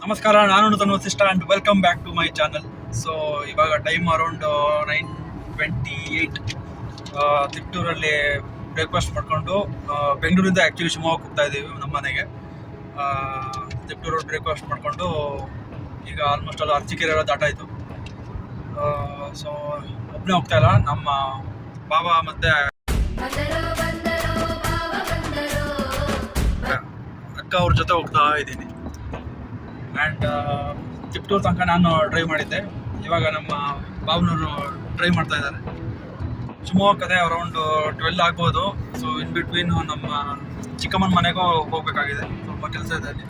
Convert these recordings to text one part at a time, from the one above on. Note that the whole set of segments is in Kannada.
ನಮಸ್ಕಾರ, ನಾನು Nutan Vasishtha and welcome back to my channel. So ಇವಾಗ ಟೈಮ್ ಅರೌಂಡ್ 9:28. ತಿಪ್ಟೂರಲ್ಲಿ ಬ್ರೇಕ್ಫಾಸ್ಟ್ ಮಾಡಿಕೊಂಡು ಬೆಂಗಳೂರಿಂದ ಆ್ಯಕ್ಚುಲಿ ಶಿವಮೊಗ್ಗಕ್ಕೆ ಹೋಗ್ತಾ ಇದ್ದೀವಿ ನಮ್ಮ ಮನೆಗೆ. ತಿಪ್ಟೂರಲ್ಲಿ ಬ್ರೇಕ್ಫಾಸ್ಟ್ ಮಾಡಿಕೊಂಡು ಈಗ ಆಲ್ಮೋಸ್ಟ್ ಅಲ್ಲಿ ಅರ್ಚಿಕೆರೆ ಎಲ್ಲ ದಾಟಾಯಿತು. ಸೊ ಒಬ್ಬನೇ ಹೋಗ್ತಾ ಇಲ್ಲ, ನಮ್ಮ ಬಾಬಾ ಮತ್ತು ಅಕ್ಕ ಅವ್ರ ಜೊತೆ ಹೋಗ್ತಾ ಇದ್ದೀನಿ. ಆ್ಯಂಡ್ ತಿಪ್ಟೂರು ತನಕ ನಾನು ಡ್ರೈವ್ ಮಾಡಿದ್ದೆ. ಇವಾಗ ನಮ್ಮ ಬಾವನವರು ಡ್ರೈವ್ ಮಾಡ್ತಾ ಇದ್ದಾರೆ. ಶಿವಮೊಗ್ಗ ಕಡೆ ಅರೌಂಡ್ 12 ಆಗ್ಬೋದು. ಸೊ ಇನ್ ಬಿಟ್ವೀನ್ ನಮ್ಮ ಚಿಕ್ಕಮ್ಮನ ಮನೆಗೂ ಹೋಗ್ಬೇಕಾಗಿದೆ, ಸ್ವಲ್ಪ ಕೆಲಸ ಇದೆ ಅಲ್ಲಿ.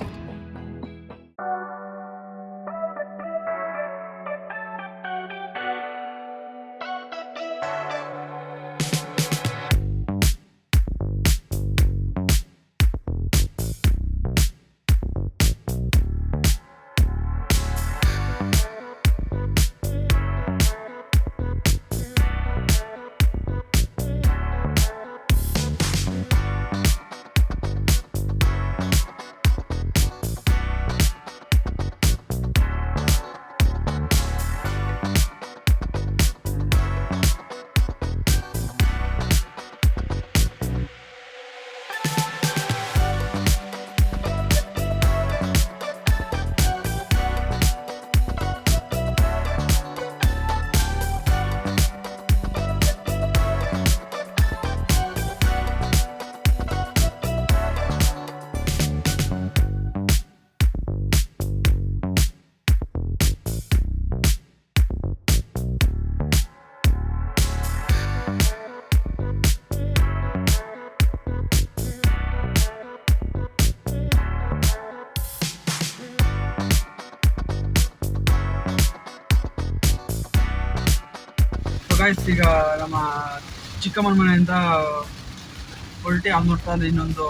ಈಗ ನಮ್ಮ ಚಿಕ್ಕಮ್ಮನ ಮನೆಯಿಂದ ಹೊರಟಿ ಆಲ್ಮೋಸ್ಟ್ ಅಲ್ಲಿ ಇನ್ನೊಂದು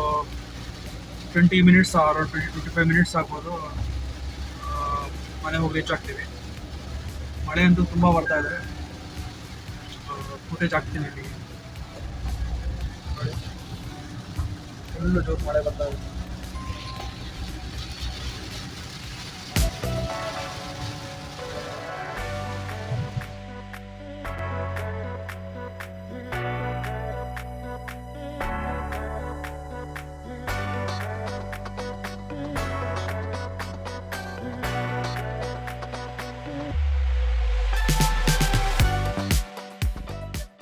20 ಮಿನಿಟ್ಸ್ ಅರೌಂಡ್ 25 ಮಿನಿಟ್ಸ್ ಆಗ್ಬೋದು ಮನೆ ಹೋಗಿ ರೀಚ್ ಆಗ್ತೀವಿ. ಮಳೆ ಅಂತೂ ತುಂಬ ಬರ್ತಾ ಇದೆ. ಫುಟೇಜ್ ಹಾಕ್ತೀನಿ ಇಲ್ಲಿ. ಫುಲ್ಲು ಜೋರು ಮಳೆ ಬರ್ತಾ ಇದೆ.